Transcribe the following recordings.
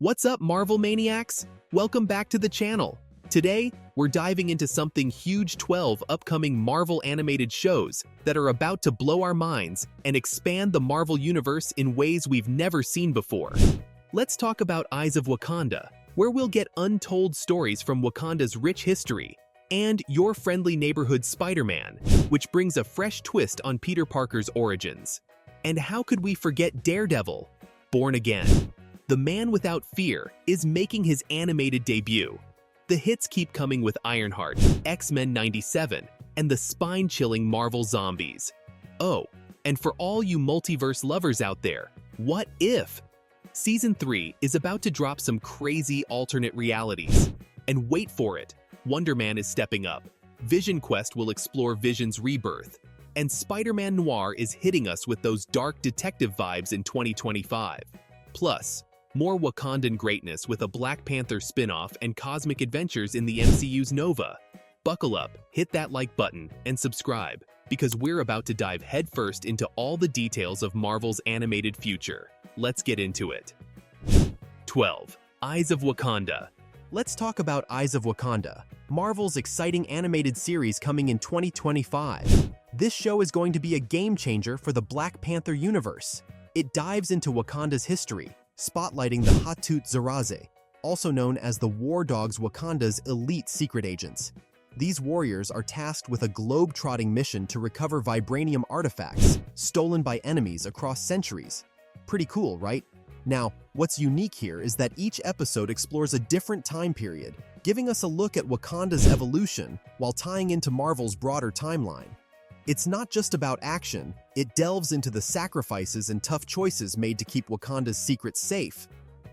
What's up, Marvel Maniacs? Welcome back to the channel. Today, we're diving into something huge: 12 upcoming Marvel animated shows that are about to blow our minds and expand the Marvel Universe in ways we've never seen before. Let's talk about Eyes of Wakanda, where we'll get untold stories from Wakanda's rich history, and Your Friendly Neighborhood Spider-Man, which brings a fresh twist on Peter Parker's origins. And how could we forget Daredevil, Born Again? The Man Without Fear is making his animated debut. The hits keep coming with Ironheart, X-Men 97, and the spine-chilling Marvel Zombies. Oh, and for all you multiverse lovers out there, what if? Season 3 is about to drop some crazy alternate realities. And wait for it, Wonder Man is stepping up, Vision Quest will explore Vision's rebirth, and Spider-Man Noir is hitting us with those dark detective vibes in 2025. Plus, more Wakandan greatness with a Black Panther spin-off and cosmic adventures in the MCU's Nova. Buckle up, hit that like button, and subscribe, because we're about to dive headfirst into all the details of Marvel's animated future. Let's get into it. 12. Eyes of Wakanda. Let's talk about Eyes of Wakanda, Marvel's exciting animated series coming in 2025. This show is going to be a game-changer for the Black Panther universe. It dives into Wakanda's history, spotlighting the Hatut Zaraze, also known as the War Dogs, Wakanda's elite secret agents. These warriors are tasked with a globe-trotting mission to recover vibranium artifacts stolen by enemies across centuries. Pretty cool, right? Now, what's unique here is that each episode explores a different time period, giving us a look at Wakanda's evolution while tying into Marvel's broader timeline. It's not just about action, it delves into the sacrifices and tough choices made to keep Wakanda's secrets safe.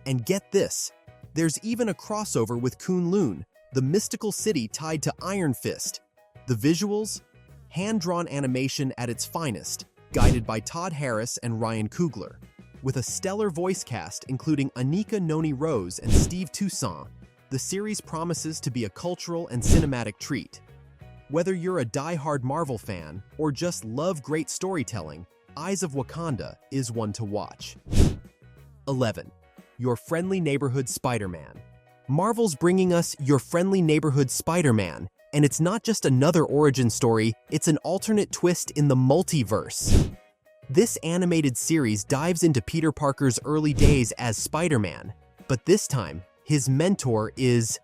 And get this, there's even a crossover with Kunlun, the mystical city tied to Iron Fist. The visuals? Hand-drawn animation at its finest, guided by Todd Harris and Ryan Coogler. With a stellar voice cast including Anika Noni Rose and Steve Toussaint, the series promises to be a cultural and cinematic treat. Whether you're a die-hard Marvel fan or just love great storytelling, Eyes of Wakanda is one to watch. 11. Your Friendly Neighborhood Spider-Man. Marvel's bringing us Your Friendly Neighborhood Spider-Man, and it's not just another origin story, it's an alternate twist in the multiverse. This animated series dives into Peter Parker's early days as Spider-Man, but this time, his mentor is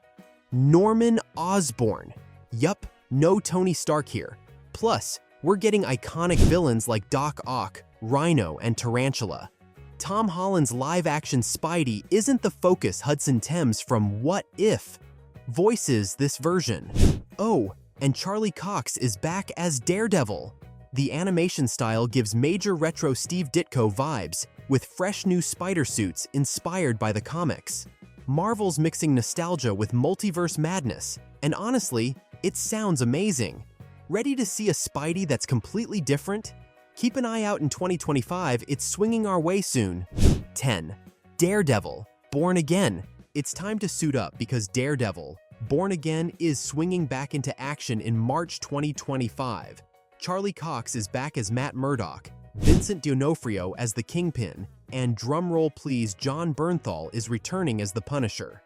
Norman Osborn. Yup. No Tony Stark here. Plus, we're getting iconic villains like Doc Ock, Rhino, and Tarantula. Tom Holland's live-action Spidey isn't the focus. Hudson Thames from What If voices this version. Oh, and Charlie Cox is back as Daredevil. The animation style gives major retro Steve Ditko vibes, with fresh new spider suits inspired by the comics. Marvel's mixing nostalgia with multiverse madness, and honestly, it sounds amazing. Ready to see a Spidey that's completely different? Keep an eye out in 2025, it's swinging our way soon. 10. Daredevil, Born Again. It's time to suit up because Daredevil, Born Again is swinging back into action in March 2025. Charlie Cox is back as Matt Murdock, Vincent D'Onofrio as the Kingpin, and drumroll please, John Bernthal is returning as the Punisher.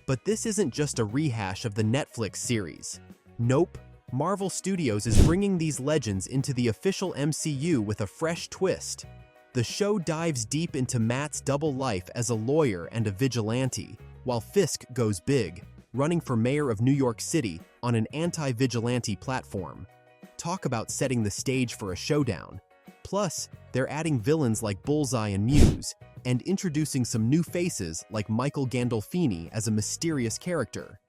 But this isn't just a rehash of the Netflix series. Nope, Marvel Studios is bringing these legends into the official MCU with a fresh twist. The show dives deep into Matt's double life as a lawyer and a vigilante, while Fisk goes big, running for mayor of New York City on an anti-vigilante platform. Talk about setting the stage for a showdown. Plus, they're adding villains like Bullseye and Muse, and introducing some new faces like Michael Gandolfini as a mysterious character.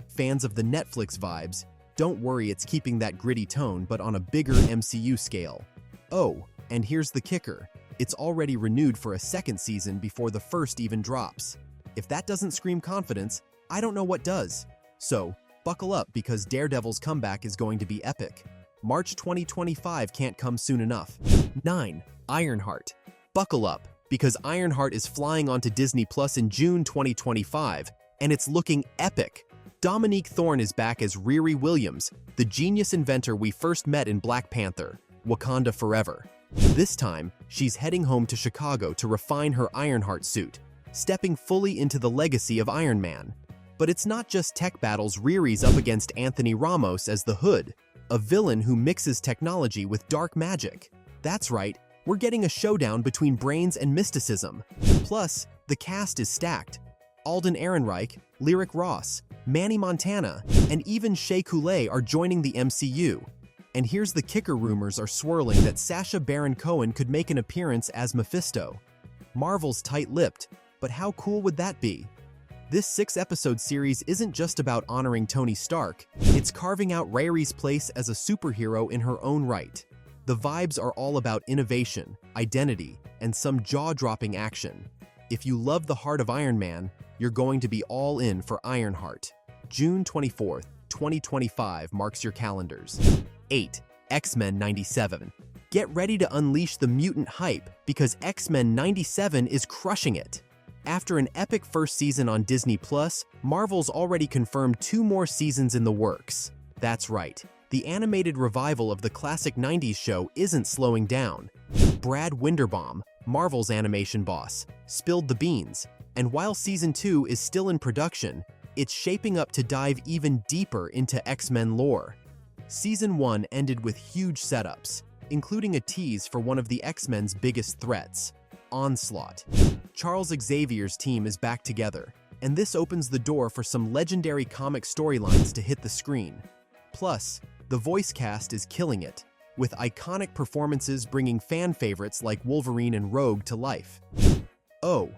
Fans of the Netflix vibes, don't worry, it's keeping that gritty tone but on a bigger MCU scale. Oh, and here's the kicker. It's already renewed for a second season before the first even drops. If that doesn't scream confidence, I don't know what does. So, buckle up because Daredevil's comeback is going to be epic. March 2025 can't come soon enough. 9. Ironheart. Buckle up because Ironheart is flying onto Disney Plus in June 2025, and it's looking epic. Dominique Thorne is back as Riri Williams, the genius inventor we first met in Black Panther, Wakanda Forever. This time, she's heading home to Chicago to refine her Ironheart suit, stepping fully into the legacy of Iron Man. But it's not just tech battles. Riri's up against Anthony Ramos as the Hood, a villain who mixes technology with dark magic. That's right, we're getting a showdown between brains and mysticism. Plus, the cast is stacked. Alden Ehrenreich, Lyric Ross, Manny Montana, and even Shea Coulee are joining the MCU. And here's the kicker: rumors are swirling that Sacha Baron Cohen could make an appearance as Mephisto. Marvel's tight-lipped, but how cool would that be? This 6-episode series isn't just about honoring Tony Stark, it's carving out Riri's place as a superhero in her own right. The vibes are all about innovation, identity, and some jaw-dropping action. If you love the heart of Iron Man, you're going to be all in for Ironheart. June 24th, 2025 marks your calendars. 8. X-Men 97. Get ready to unleash the mutant hype because X-Men 97 is crushing it. After an epic first season on Disney+, Marvel's already confirmed 2 more seasons in the works. That's right, the animated revival of the classic 90s show isn't slowing down. Brad Winderbaum, Marvel's animation boss, spilled the beans, and while Season 2 is still in production, it's shaping up to dive even deeper into X-Men lore. Season 1 ended with huge setups, including a tease for one of the X-Men's biggest threats, Onslaught. Charles Xavier's team is back together, and this opens the door for some legendary comic storylines to hit the screen. Plus, the voice cast is killing it, with iconic performances bringing fan favorites like Wolverine and Rogue to life. Oh,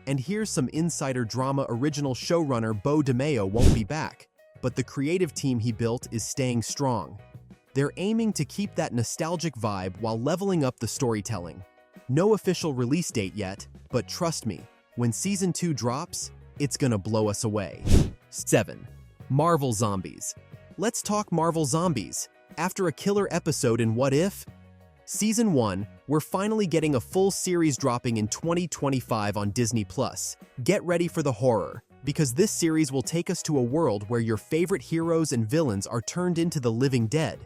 and here's some insider drama: original showrunner Beau DeMayo won't be back, but the creative team he built is staying strong. They're aiming to keep that nostalgic vibe while leveling up the storytelling. No official release date yet, but trust me, when Season 2 drops, it's gonna blow us away. 7. Marvel Zombies. Let's talk Marvel Zombies. After a killer episode in What If? Season 1, we're finally getting a full series dropping in 2025 on Disney+. Get ready for the horror, because this series will take us to a world where your favorite heroes and villains are turned into the living dead.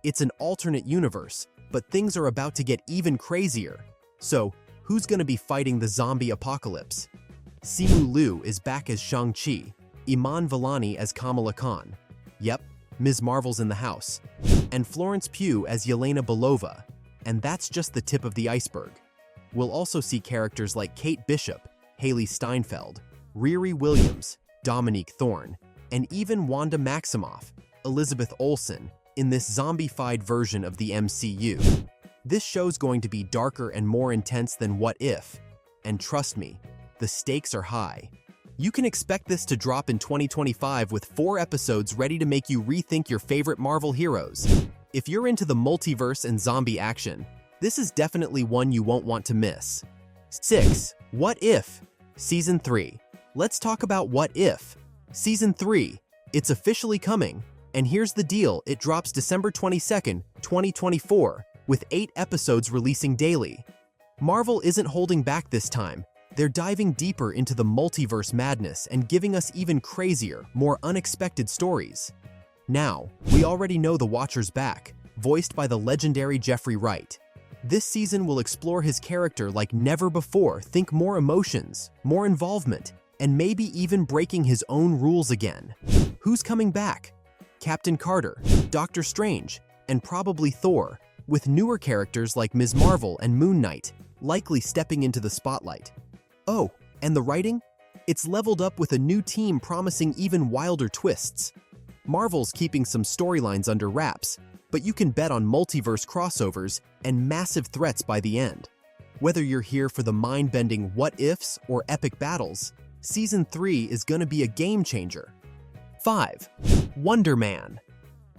It's an alternate universe, but things are about to get even crazier. So, who's gonna be fighting the zombie apocalypse? Simu Liu is back as Shang-Chi, Iman Vellani as Kamala Khan. Yep, Ms. Marvel's in the house. And Florence Pugh as Yelena Belova. And that's just the tip of the iceberg. We'll also see characters like Kate Bishop, Haley Steinfeld, Riri Williams, Dominique Thorne, and even Wanda Maximoff, Elizabeth Olsen, in this zombified version of the MCU. This show's going to be darker and more intense than What If, and trust me, the stakes are high. You can expect this to drop in 2025 with 4 episodes ready to make you rethink your favorite Marvel heroes. If you're into the multiverse and zombie action, this is definitely one you won't want to miss. 6. What If? Season 3. Let's talk about What If. Season 3. It's officially coming, and here's the deal: it drops December 22nd, 2024, with 8 episodes releasing daily. Marvel isn't holding back this time. They're diving deeper into the multiverse madness and giving us even crazier, more unexpected stories. Now, we already know the Watcher's back, voiced by the legendary Jeffrey Wright. This season will explore his character like never before. Think more emotions, more involvement, and maybe even breaking his own rules again. Who's coming back? Captain Carter, Doctor Strange, and probably Thor, with newer characters like Ms. Marvel and Moon Knight likely stepping into the spotlight. Oh, and the writing? It's leveled up with a new team promising even wilder twists. Marvel's keeping some storylines under wraps, but you can bet on multiverse crossovers and massive threats by the end. Whether you're here for the mind-bending what-ifs or epic battles, Season 3 is gonna be a game changer. 5. Wonder Man.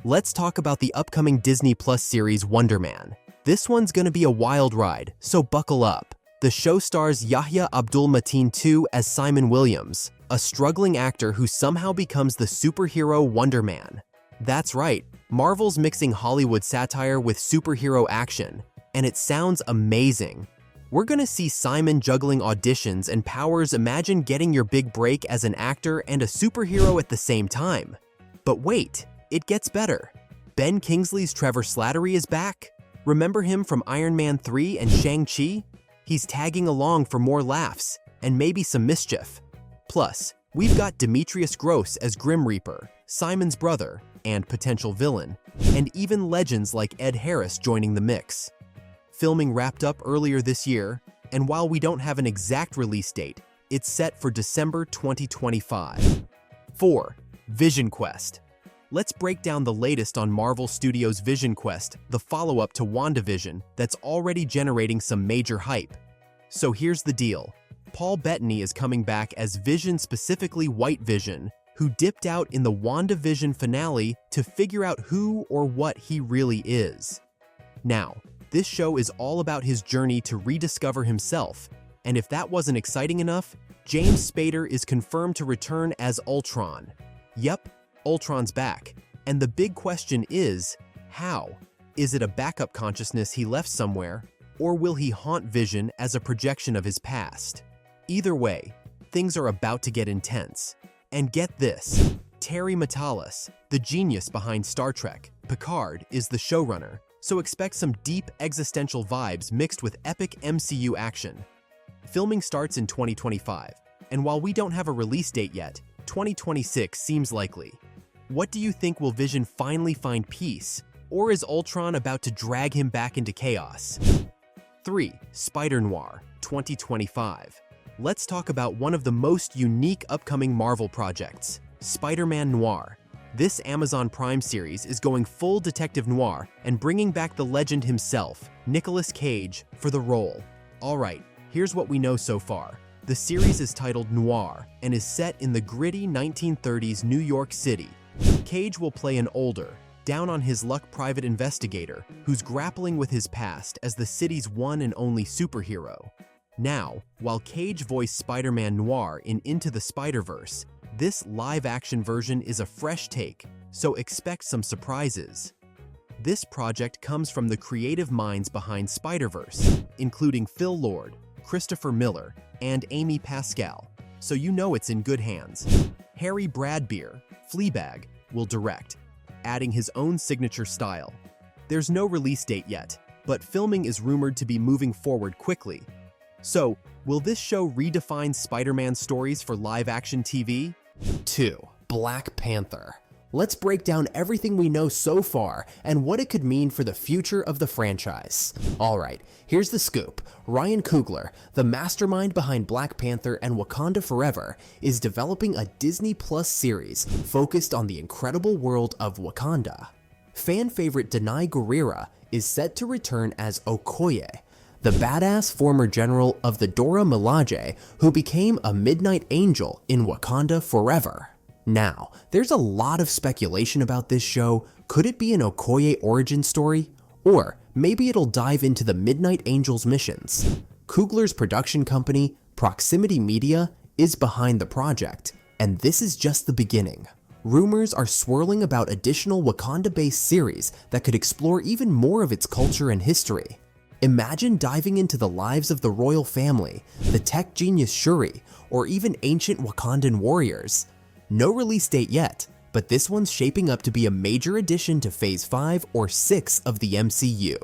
Let's talk about the upcoming Disney Plus series Wonder Man. This one's gonna be a wild ride, so buckle up. The show stars Yahya Abdul-Mateen II as Simon Williams, a struggling actor who somehow becomes the superhero Wonder Man. That's right, Marvel's mixing Hollywood satire with superhero action, and it sounds amazing. We're gonna see Simon juggling auditions and powers. Imagine getting your big break as an actor and a superhero at the same time. But wait, it gets better. Ben Kingsley's Trevor Slattery is back. Remember him from Iron Man 3 and Shang-Chi? He's tagging along for more laughs, and maybe some mischief. Plus, we've got Demetrius Gross as Grim Reaper, Simon's brother, and potential villain, and even legends like Ed Harris joining the mix. Filming wrapped up earlier this year, and while we don't have an exact release date, it's set for December 2025. 4. Vision Quest. Let's break down the latest on Marvel Studios' Vision Quest, the follow-up to WandaVision that's already generating some major hype. So here's the deal. Paul Bettany is coming back as Vision, specifically White Vision, who dipped out in the WandaVision finale to figure out who or what he really is. Now, this show is all about his journey to rediscover himself, and if that wasn't exciting enough, James Spader is confirmed to return as Ultron. Yep, Ultron's back, and the big question is, how? Is it a backup consciousness he left somewhere, or will he haunt Vision as a projection of his past? Either way, things are about to get intense. And get this, Terry Matalas, the genius behind Star Trek, Picard, is the showrunner, so expect some deep existential vibes mixed with epic MCU action. Filming starts in 2025, and while we don't have a release date yet, 2026 seems likely. What do you think? Will Vision finally find peace, or is Ultron about to drag him back into chaos? 3. Spider-Noir, 2025. Let's talk about one of the most unique upcoming Marvel projects, Spider-Man Noir. This Amazon Prime series is going full detective noir and bringing back the legend himself, Nicolas Cage, for the role. Alright, here's what we know so far. The series is titled Noir and is set in the gritty 1930s New York City. Cage will play an older, down-on-his-luck private investigator who's grappling with his past as the city's one and only superhero. Now, while Cage voiced Spider-Man Noir in Into the Spider-Verse, this live-action version is a fresh take, so expect some surprises. This project comes from the creative minds behind Spider-Verse, including Phil Lord, Christopher Miller, and Amy Pascal, so you know it's in good hands. Harry Bradbeer, Fleabag, will direct, adding his own signature style. There's no release date yet, but filming is rumored to be moving forward quickly. So, will this show redefine Spider-Man stories for live-action TV? 2. Black Panther. Let's break down everything we know so far and what it could mean for the future of the franchise. Alright, here's the scoop. Ryan Coogler, the mastermind behind Black Panther and Wakanda Forever, is developing a Disney Plus series focused on the incredible world of Wakanda. Fan favorite Danai Gurira is set to return as Okoye, the badass former general of the Dora Milaje who became a Midnight Angel in Wakanda Forever. Now, there's a lot of speculation about this show. Could it be an Okoye origin story? Or maybe it'll dive into the Midnight Angel's missions. Coogler's production company, Proximity Media, is behind the project, and this is just the beginning. Rumors are swirling about additional Wakanda-based series that could explore even more of its culture and history. Imagine diving into the lives of the royal family, the tech genius Shuri, or even ancient Wakandan warriors. No release date yet, but this one's shaping up to be a major addition to Phase 5 or 6 of the MCU.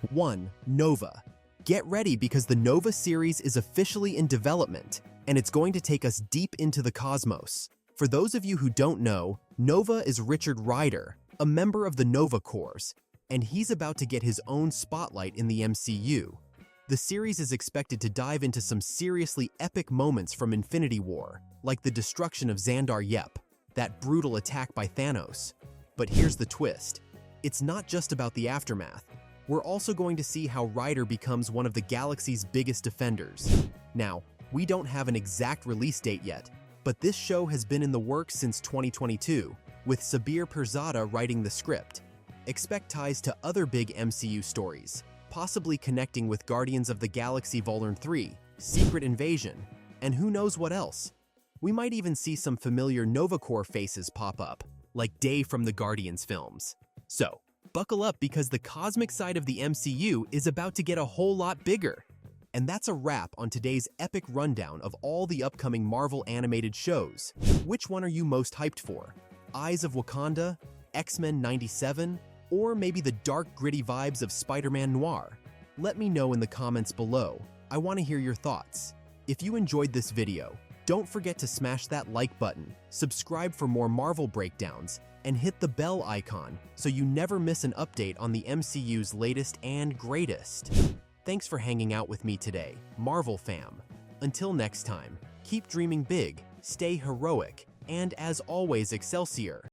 1. Nova. Get ready because the Nova series is officially in development, and it's going to take us deep into the cosmos. For those of you who don't know, Nova is Richard Rider, a member of the Nova Corps, and he's about to get his own spotlight in the MCU. The series is expected to dive into some seriously epic moments from Infinity War, like the destruction of Xandar Yep, that brutal attack by Thanos. But here's the twist. It's not just about the aftermath. We're also going to see how Rider becomes one of the galaxy's biggest defenders. Now, we don't have an exact release date yet, but this show has been in the works since 2022, with Sabir Pirzada writing the script. Expect ties to other big MCU stories, possibly connecting with Guardians of the Galaxy Vol. 3, Secret Invasion, and who knows what else. We might even see some familiar Nova Corps faces pop up, like Dave from the Guardians films. So, buckle up because the cosmic side of the MCU is about to get a whole lot bigger. And that's a wrap on today's epic rundown of all the upcoming Marvel animated shows. Which one are you most hyped for? Eyes of Wakanda, X-Men 97, or maybe the dark, gritty vibes of Spider-Man Noir? Let me know in the comments below. I want to hear your thoughts. If you enjoyed this video, don't forget to smash that like button, subscribe for more Marvel breakdowns, and hit the bell icon so you never miss an update on the MCU's latest and greatest. Thanks for hanging out with me today, Marvel fam. Until next time, keep dreaming big, stay heroic, and as always, Excelsior!